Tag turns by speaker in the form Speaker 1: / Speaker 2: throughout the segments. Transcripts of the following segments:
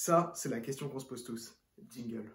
Speaker 1: Ça, c'est la question qu'on se pose tous. Jingle.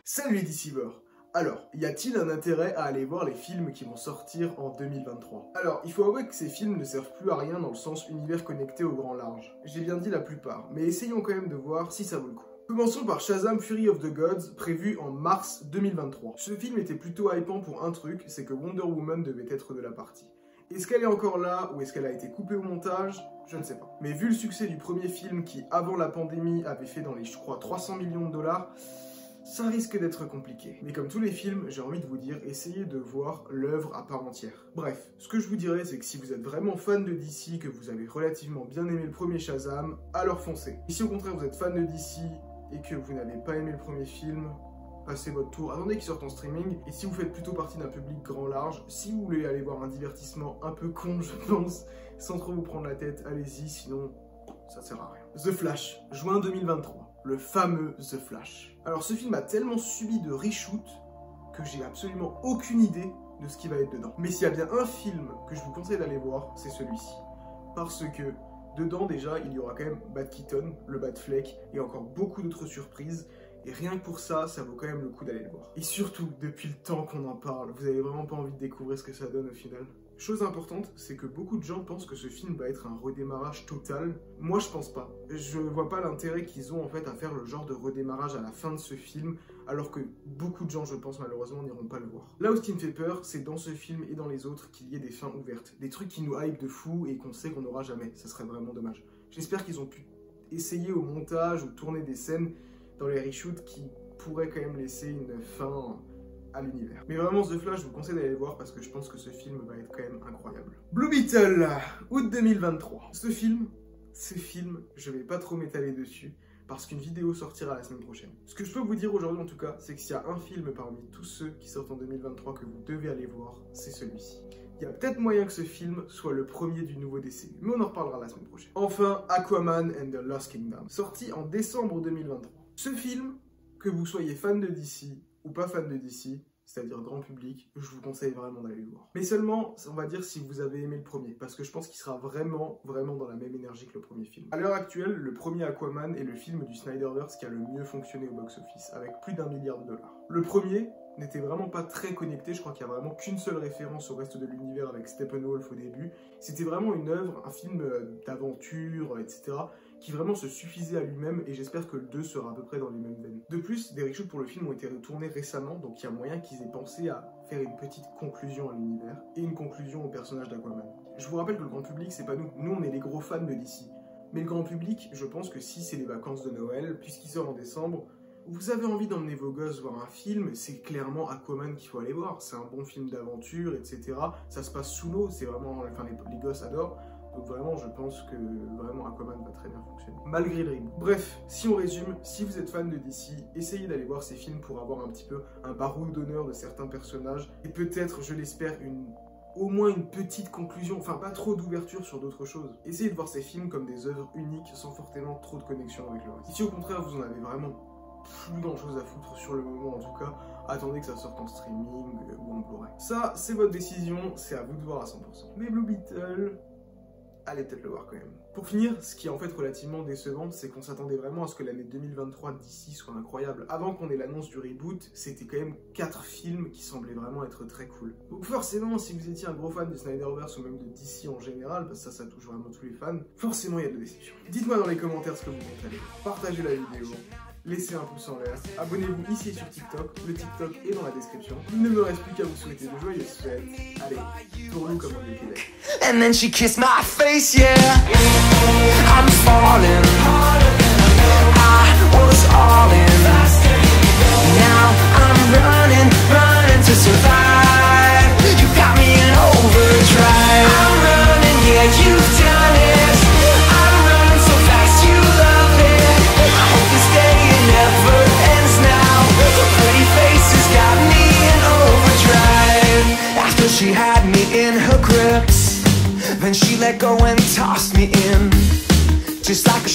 Speaker 1: Salut les DCvers. Alors, y a-t-il un intérêt à aller voir les films qui vont sortir en 2023? Alors, il faut avouer que ces films ne servent plus à rien dans le sens univers connecté au grand large. J'ai bien dit la plupart, mais essayons quand même de voir si ça vaut le coup. Commençons par Shazam Fury of the Gods, prévu en mars 2023. Ce film était plutôt hypant pour un truc, c'est que Wonder Woman devait être de la partie. Est-ce qu'elle est encore là, ou est-ce qu'elle a été coupée au montage? Je ne sais pas. Mais vu le succès du premier film qui, avant la pandémie, avait fait dans les, je crois, 300 millions de dollars, ça risque d'être compliqué. Mais comme tous les films, j'ai envie de vous dire, essayez de voir l'œuvre à part entière. Bref, ce que je vous dirais, c'est que si vous êtes vraiment fan de DC, que vous avez relativement bien aimé le premier Shazam, alors foncez. Et si au contraire vous êtes fan de DC et que vous n'avez pas aimé le premier film, passez votre tour, attendez qu'il sorte en streaming. Et si vous faites plutôt partie d'un public grand large, si vous voulez aller voir un divertissement un peu con, je pense, sans trop vous prendre la tête, allez-y, sinon ça sert à rien. The Flash, juin 2023. Le fameux The Flash. Alors ce film a tellement subi de reshoot que j'ai absolument aucune idée de ce qui va être dedans. Mais s'il y a bien un film que je vous conseille d'aller voir, c'est celui-ci. Parce que dedans déjà, il y aura quand même Bat Keaton, le Batfleck, et encore beaucoup d'autres surprises. Et rien que pour ça, ça vaut quand même le coup d'aller le voir. Et surtout, depuis le temps qu'on en parle, vous avez vraiment pas envie de découvrir ce que ça donne au final? Chose importante, c'est que beaucoup de gens pensent que ce film va être un redémarrage total. Moi, je pense pas. Je vois pas l'intérêt qu'ils ont en fait à faire le genre de redémarrage à la fin de ce film, alors que beaucoup de gens, je pense malheureusement, n'iront pas le voir. Là où ce qui me fait peur, c'est dans ce film et dans les autres qu'il y ait des fins ouvertes. Des trucs qui nous hype de fou et qu'on sait qu'on n'aura jamais. Ça serait vraiment dommage. J'espère qu'ils ont pu essayer au montage ou tourner des scènes dans les reshoots qui pourraient quand même laisser une fin à l'univers. Mais vraiment, The Flash, je vous conseille d'aller le voir parce que je pense que ce film va être quand même incroyable. Blue Beetle, août 2023. Ce film, je vais pas trop m'étaler dessus parce qu'une vidéo sortira la semaine prochaine. Ce que je peux vous dire aujourd'hui en tout cas, c'est que s'il y a un film parmi tous ceux qui sortent en 2023 que vous devez aller voir, c'est celui-ci. Il y a peut-être moyen que ce film soit le premier du nouveau DCU, mais on en reparlera la semaine prochaine. Enfin, Aquaman and the Lost Kingdom, sorti en décembre 2023. Ce film, que vous soyez fan de DC ou pas fan de DC, c'est-à-dire grand public, je vous conseille vraiment d'aller le voir. Mais seulement, on va dire si vous avez aimé le premier, parce que je pense qu'il sera vraiment dans la même énergie que le premier film. À l'heure actuelle, le premier Aquaman est le film du Snyderverse qui a le mieux fonctionné au box-office, avec plus d'1 milliard de dollars. Le premier n'était vraiment pas très connecté, je crois qu'il n'y a vraiment qu'une seule référence au reste de l'univers avec Steppenwolf au début. C'était vraiment une œuvre, un film d'aventure, etc., qui vraiment se suffisait à lui-même, et j'espère que le 2 sera à peu près dans les mêmes veines. De plus, des reshoots pour le film ont été retournés récemment, donc il y a moyen qu'ils aient pensé à faire une petite conclusion à l'univers, et une conclusion au personnage d'Aquaman. Je vous rappelle que le grand public, c'est pas nous. Nous, on est les gros fans de DC. Mais le grand public, je pense que si c'est les vacances de Noël, puisqu'il sort en décembre, vous avez envie d'emmener vos gosses voir un film, c'est clairement Aquaman qu'il faut aller voir. C'est un bon film d'aventure, etc. Ça se passe sous l'eau, c'est vraiment... Enfin, les gosses adorent. Donc vraiment, je pense que vraiment Aquaman va très bien fonctionner, malgré le reboot. Bref, si on résume, si vous êtes fan de DC, essayez d'aller voir ces films pour avoir un petit peu un barouille d'honneur de certains personnages, et peut-être, je l'espère, au moins une petite conclusion, enfin pas trop d'ouverture sur d'autres choses. Essayez de voir ces films comme des œuvres uniques, sans forcément trop de connexion avec le reste. Et si au contraire, vous en avez vraiment plus grand chose à foutre sur le moment en tout cas, attendez que ça sorte en streaming ou en Blu-ray. Ça, c'est votre décision, c'est à vous de voir à 100%. Mais Blue Beetle... allez peut-être le voir quand même. Pour finir, ce qui est en fait relativement décevant, c'est qu'on s'attendait vraiment à ce que l'année 2023 d'ici soit incroyable. Avant qu'on ait l'annonce du reboot, c'était quand même 4 films qui semblaient vraiment être très cool. Donc forcément, si vous étiez un gros fan de Snyderverse ou même de DC en général, parce que ça touche vraiment tous les fans, forcément il y a de la déception. Dites-moi dans les commentaires ce que vous pensez, partagez la vidéo, laissez un pouce en l'air, abonnez-vous ici sur TikTok, le TikTok est dans la description. Il ne me reste plus qu'à vous souhaiter de joyeuses fêtes. Allez, pour nous comme on dit Québec.
Speaker 2: And then she kissed my face, yeah. I'm falling. I was all in. Now I'm running to survive. You got me in overdrive. I'm running, yeah, you've done it. She had me in her grips, then she let go and tossed me in, just like a